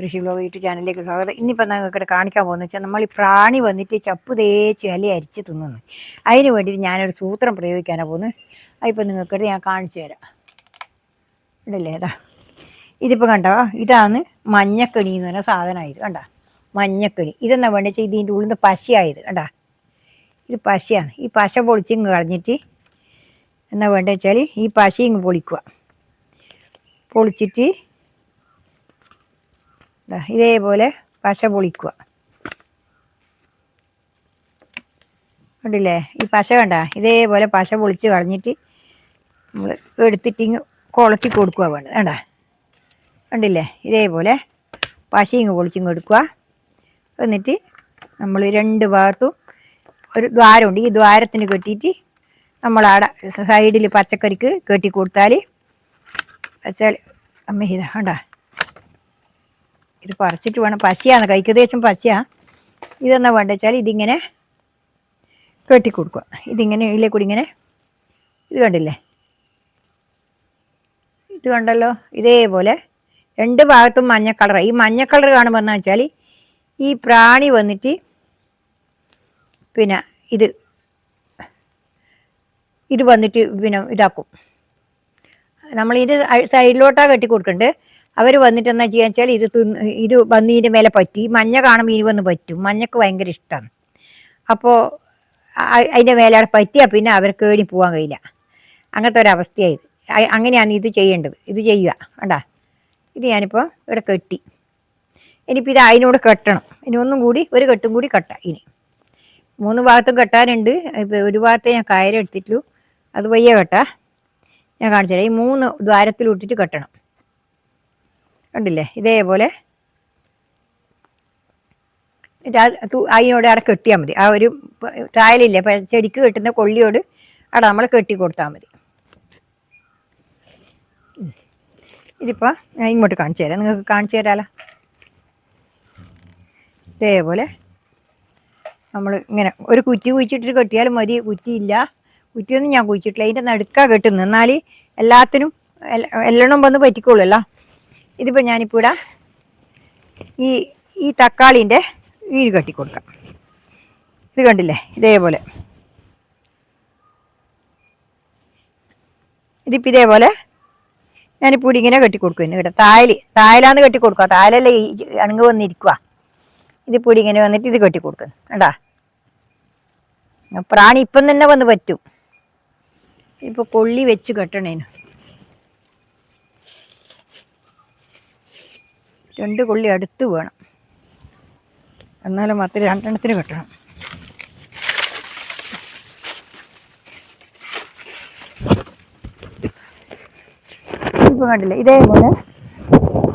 കൃഷി blog YouTube ചാനലിലേക്ക് സ്വാഗതം. ഇന്നിപ്പോൾ ഞങ്ങൾക്ക് കാണിക്കാൻ പോകുന്നത് വെച്ചാൽ നമ്മൾ ഈ പ്രാണി വന്നിട്ട് ചപ്പ് തേച്ച് ഇല അരിച്ച് തിന്നുന്നു. അതിന് വേണ്ടിയിട്ട് ഞാനൊരു സൂത്രം പ്രയോഗിക്കാനാണ് പോകുന്നത്. അതിപ്പോൾ നിങ്ങൾക്ക് ഞാൻ കാണിച്ചു തരാം. ഇടല്ലേ ഏതാ ഇതിപ്പോൾ കണ്ടോ, ഇതാണ് മഞ്ഞക്കണി എന്ന് പറഞ്ഞ സാധനമായത്. കണ്ട മഞ്ഞക്കണി ഇതെന്നാ വേണ്ട വെച്ചാൽ ഇതിൻ്റെ ഉള്ളിൽ നിന്ന് പശയായത്. കണ്ട ഇത് പശയാണ്. ഈ പശ പൊളിച്ചിങ്ങ് കളഞ്ഞിട്ട് എന്നാ വേണ്ട വെച്ചാൽ ഈ പശ ഇങ്ങ് പൊളിക്കുക. പൊളിച്ചിട്ട് ഇതേപോലെ പശ പൊളിക്കുക. കണ്ടില്ലേ ഈ പശ കണ്ട, ഇതേപോലെ പശ പൊളിച്ച് കളഞ്ഞിട്ട് നമ്മൾ എടുത്തിട്ട് ഇങ്ങ് കുളത്തി കൊടുക്കുക വേണ്ടത്. കണ്ട കണ്ടില്ലേ ഇതേപോലെ പശ ഇങ്ങ് പൊളിച്ചിങ്ങ് എടുക്കുക. എന്നിട്ട് നമ്മൾ രണ്ട് ഭാഗത്തും ഒരു ദ്വാരമുണ്ട്. ഈ ദ്വാരത്തിന് കെട്ടിയിട്ട് നമ്മളവിടെ സൈഡിൽ പച്ചക്കറിക്ക് കെട്ടി കൊടുത്താൽ വെച്ചാൽ അമ്മ ഇതാ കണ്ട, ഇത് പറിച്ചിട്ട് വേണം. പശയാണ് കൈക്കദേശം പശയാണ്. ഇതെന്നാ വേണ്ട വെച്ചാൽ ഇതിങ്ങനെ കെട്ടിക്കൊടുക്കുക. ഇതിങ്ങനെ ഇതിലേ കൂടി ഇങ്ങനെ ഇത് കണ്ടില്ലേ, ഇത് കണ്ടല്ലോ. ഇതേപോലെ രണ്ട് ഭാഗത്തും മഞ്ഞ കളർ. ഈ മഞ്ഞ കളർ കാണുമ്പോൾ എന്ന് വെച്ചാൽ ഈ പ്രാണി വന്നിട്ട് പിന്നെ ഇത് വന്നിട്ട് പിന്നെ ഇതാക്കും. നമ്മളിത് സൈഡിലോട്ടാണ് കെട്ടി കൊടുക്കണ്ടേ. അവർ വന്നിട്ട് എന്നാ ചെയ്യാന്ന് വെച്ചാൽ ഇത് വന്ന് ഇതിൻ്റെ മേലെ പറ്റും. ഈ മഞ്ഞ കാണുമ്പോൾ ഇനി വന്ന് പറ്റും. മഞ്ഞക്ക് ഭയങ്കര ഇഷ്ടമാണ്. അപ്പോൾ അതിൻ്റെ മേലെ അവിടെ പറ്റിയാൽ പിന്നെ അവർക്ക് കേടി പോകാൻ കഴിയില്ല. അങ്ങനത്തെ ഒരവസ്ഥയായത്. അങ്ങനെയാണ് ഇത് ചെയ്യേണ്ടത്. ഇത് ചെയ്യുക കണ്ടാ. ഇത് ഞാനിപ്പോൾ ഇവിടെ കെട്ടി. ഇനിയിപ്പോൾ ഇത് അതിനോട് കെട്ടണം. ഇനി ഒന്നും കൂടി ഒരു കെട്ടും കൂടി കെട്ടാം. ഇനി 3 ഭാഗത്തും കെട്ടാനുണ്ട്. ഇപ്പോൾ ഒരു ഭാഗത്തെ ഞാൻ കയറെടുത്തിട്ടുള്ളൂ. അത് വയ്യ കെട്ടാ. ഞാൻ കാണിച്ചു തരാം. ഈ 3 ദ്വാരത്തിലിട്ടിട്ട് കെട്ടണം. കണ്ടില്ലേ ഇതേപോലെ അതിനോട് അവിടെ കെട്ടിയാൽ മതി. ആ ഒരു തായലില്ലേ ചെടിക്ക് കെട്ടുന്ന കൊള്ളിയോട് അവിടെ നമ്മൾ കെട്ടി കൊടുത്താൽ മതി. ഇതിപ്പോൾ ഞാൻ ഇങ്ങോട്ട് കാണിച്ചു തരാം. നിങ്ങൾക്ക് കാണിച്ചു തരാമല്ലോ. ഇതേപോലെ നമ്മൾ ഇങ്ങനെ ഒരു കുറ്റി കുഴിച്ചിട്ട് കെട്ടിയാലും മതി. കുറ്റിയില്ല, കുറ്റിയൊന്നും ഞാൻ കുഴിച്ചിട്ടില്ല. അതിൻ്റെ നടുക്കാണ് കെട്ടുന്നത്. എന്നാൽ എല്ലാത്തിനും എല്ലെണ്ണം വന്ന് പറ്റിക്കോളൂല്ലോ. ഇതിപ്പോൾ ഞാനിപ്പോൾ ഇവിടെ ഈ തക്കാളീൻ്റെ നീര് കെട്ടിക്കൊടുക്കാം. ഇത് കണ്ടില്ലേ ഇതേപോലെ. ഇതിപ്പോൾ ഇതേപോലെ ഞാനിപ്പോൾ ഇവിടെ ഇങ്ങനെ കെട്ടിക്കൊടുക്കുന്നു. ഇവിടെ തായലാന്ന് കെട്ടിക്കൊടുക്കുക. തായലല്ലേ ഈ അണുങ്ങ് വന്നിരിക്കുക. ഇതിപ്പോൾ ഇവിടെ ഇങ്ങനെ വന്നിട്ട് ഇത് കെട്ടിക്കൊടുക്കുന്നു. കണ്ടാ പ്രാണി ഇപ്പം തന്നെ വന്ന് പറ്റും. ഇപ്പോൾ കൊള്ളി വെച്ച് കെട്ടണേന് 2 കൊള്ളി അടുത്ത് വേണം. എന്നാലും മാത്രമേ 2 എണ്ണത്തിന് കെട്ടണം. ഇപ്പോൾ കണ്ടില്ലേ ഇതേപോലെ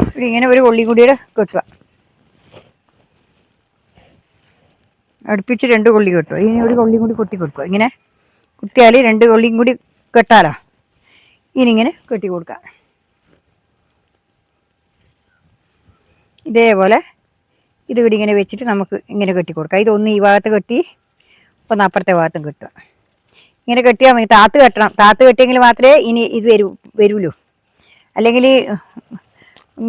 ഇവിടെ ഇങ്ങനെ ഒരു കൊള്ളി കൂടിയുടെ കെട്ടുക. അടുപ്പിച്ച് 2 കൊള്ളി കെട്ടുക. ഇനി ഒരു കൊള്ളിയും കൂടി കുത്തി കൊടുക്കുക. ഇങ്ങനെ കുത്തിയാൽ 2 കൊള്ളിയും കൂടി കെട്ടാലോ. ഇനിങ്ങനെ കെട്ടി കൊടുക്കുക. ഇതേപോലെ ഇത് ഇവിടെ ഇങ്ങനെ വെച്ചിട്ട് നമുക്ക് ഇങ്ങനെ കെട്ടി കൊടുക്കാം. ഇതൊന്ന് ഈ ഭാഗത്ത് കെട്ടി ഒന്ന് അപ്പുറത്തെ ഭാഗത്തും കെട്ടുക. ഇങ്ങനെ കെട്ടിയാൽ മതി. താത്ത് കെട്ടണം. താത്ത് കെട്ടിയെങ്കിൽ മാത്രമേ ഇനി ഇത് വരുള്ളൂ. അല്ലെങ്കിൽ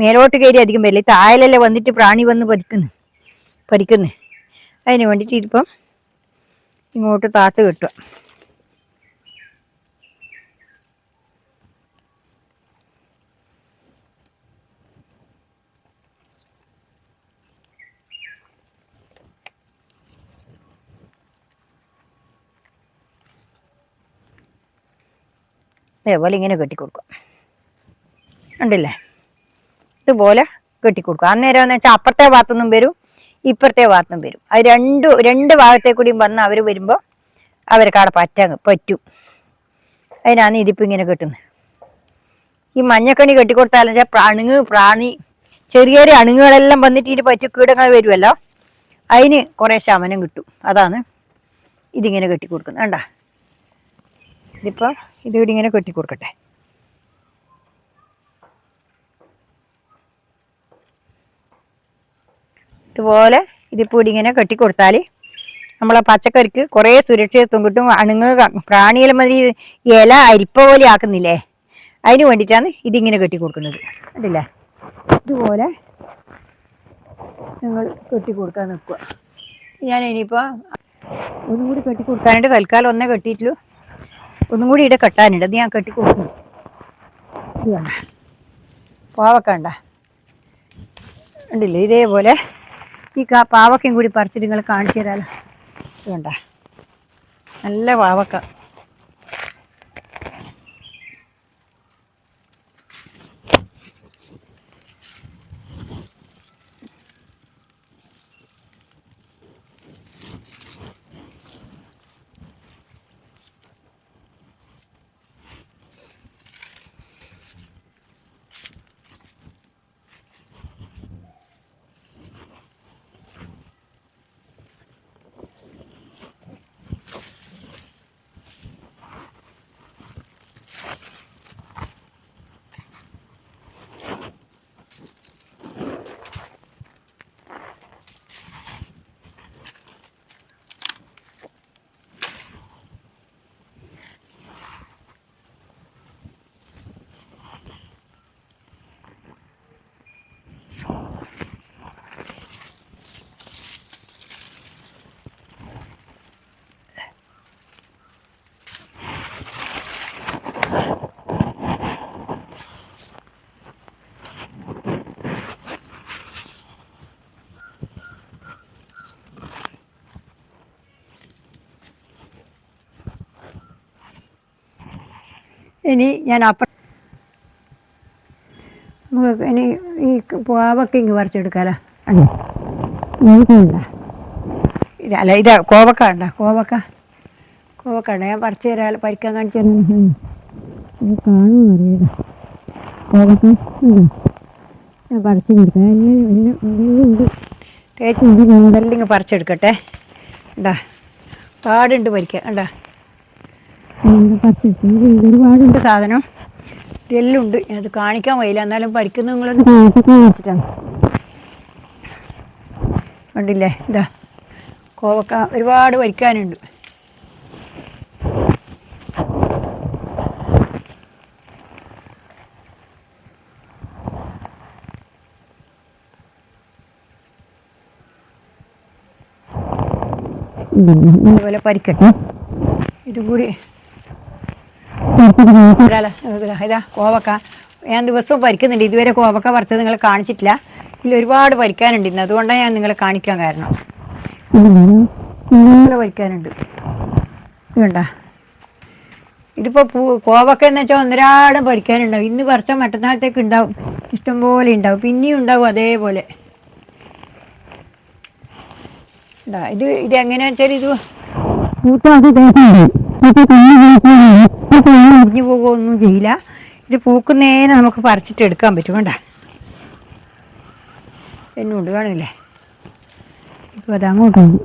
മേലോട്ട് കയറി അധികം വരില്ല. തായലല്ലേ വന്നിട്ട് പ്രാണി വന്ന് പരിക്കുന്നു. അതിന് വേണ്ടിയിട്ട് ഇതിപ്പം ഇങ്ങോട്ട് താത്ത് കെട്ടുക. അതേപോലെ ഇങ്ങനെ കെട്ടിക്കൊടുക്കുക. കണ്ടില്ലേ ഇതുപോലെ കെട്ടിക്കൊടുക്കുക. അന്നേരം എന്ന് വെച്ചാൽ അപ്പുറത്തെ ഭാഗത്തുനിന്നും വരും, ഇപ്പുറത്തെ ഭാഗത്തുനിന്നും വരും. അത് രണ്ട് ഭാഗത്തെ കൂടിയും വന്ന് അവർ വരുമ്പോൾ അവർക്ക് അവിടെ പറ്റും. അതിനാണ് ഇതിപ്പോൾ ഇങ്ങനെ കെട്ടുന്നത്. ഈ മഞ്ഞക്കണി കെട്ടിക്കൊടുത്താലെന്ന് വെച്ചാൽ പ്രാണി ചെറിയ ചെറിയ അണുങ്ങുകളെല്ലാം വന്നിട്ട് ഇതിന് പറ്റു കീടങ്ങൾ വരുമല്ലോ. അതിന് കുറേ ശമനം കിട്ടും. അതാണ് ഇതിങ്ങനെ കെട്ടിക്കൊടുക്കുന്നത്. കണ്ടാ ഇതിപ്പോൾ ഇതിവിടെ ഇങ്ങനെ കെട്ടിക്കൊടുക്കട്ടെ. ഇതുപോലെ ഇതിപ്പോൾ ഇവിടെ ഇങ്ങനെ കെട്ടിക്കൊടുത്താൽ നമ്മളെ പച്ചക്കറിക്ക് കുറേ സുരക്ഷിതത്വം കിട്ടും. പ്രാണികളെ മതി ഇല അരിപ്പ പോലെ ആക്കുന്നില്ലേ, അതിന് വേണ്ടിയിട്ടാണ് ഇതിങ്ങനെ കെട്ടി കൊടുക്കുന്നത്. കണ്ടില്ലേ ഇതുപോലെ നിങ്ങൾ കെട്ടി കൊടുക്കാൻ നിൽക്കുക. ഞാൻ ഇനിയിപ്പോൾ ഒന്നും കൂടി കെട്ടി കൊടുക്കാനായിട്ട് തൽക്കാലം ഒന്നേ കെട്ടിയിട്ടുള്ളൂ. ഒന്നും കൂടി ഇവിടെ കെട്ടാനുണ്ട്. അത് ഞാൻ കെട്ടി കൊടുക്കുന്നു. ഇത് വേണ്ട, പാവക്ക വേണ്ട, ഉണ്ടില്ലേ ഇതേപോലെ ഈ പാവക്കയും കൂടി പറിച്ചിട്ട് നിങ്ങൾ കാണിച്ചു തരാമല്ലോ. ഇത് വേണ്ട, നല്ല പാവക്ക. ഇനി ഞാൻ ഇനി ഈ പാവക്ക ഇങ്ങ് പറിച്ചെടുക്കാലോ. അല്ല ഇതാ കോവക്ക ഉണ്ട, കോവക്ക ഉണ്ട്. ഞാൻ പറിച്ചു തരാം, പറിക്കാൻ കാണിച്ചു കാണുമെന്നറിയാം. കോവക്ക ഞാൻ പറിച്ചു കൊടുക്കാം. ഉണ്ട് തേച്ച് മുതലിങ്ങ് പറിച്ചെടുക്കട്ടെ. ഉണ്ടാ പാടുണ്ട് പറിക്കാം. ഉണ്ടാ ഒരുപാടുണ്ട് സാധനം. ഇതെല്ലാം ഉണ്ട്. അത് കാണിക്കാൻ വയ്യില്ല, എന്നാലും പരിക്കുന്ന നിങ്ങളൊന്ന് കാണിച്ചിട്ടാണ്. കണ്ടില്ലേ, ഇതാ കോവക്ക ഒരുപാട് വരിക്കാനുണ്ട്. ഇതുപോലെ പരിക്കട്ടെ. ഇതും കൂടി ഇതാ കോവക്ക ഞാൻ ദിവസവും പരിക്കുന്നുണ്ട്. ഇതുവരെ കോവക്ക പറിച്ചത് നിങ്ങൾ കാണിച്ചിട്ടില്ല. ഇതിൽ ഒരുപാട് പരിക്കാനുണ്ട് ഇന്ന്, അതുകൊണ്ടാണ് ഞാൻ നിങ്ങളെ കാണിക്കാൻ കാരണം. ഇതുപോലെ പരിക്കാനുണ്ട്. ഇതുണ്ട, ഇതിപ്പോൾ കോവക്ക എന്ന് വെച്ചാൽ ഒന്നരാടം പരിക്കാനുണ്ടാവും. ഇന്ന് പറിച്ചാൽ മറ്റന്നാളത്തേക്ക് ഉണ്ടാവും, ഇഷ്ടംപോലെ ഉണ്ടാവും, പിന്നെയും ഉണ്ടാവും അതേപോലെ. ഇത് എങ്ങനെയാണെന്ന് വെച്ചാൽ ഇത് മുറിഞ്ഞു പോകുകയൊന്നും ചെയ്യില്ല. ഇത് പൂക്കുന്നേനെ നമുക്ക് പറിച്ചിട്ട് എടുക്കാൻ പറ്റും. വേണ്ട എന്നുണ്ട് കാണില്ലേ. ഇപ്പോൾ അത് അങ്ങോട്ടുണ്ട്.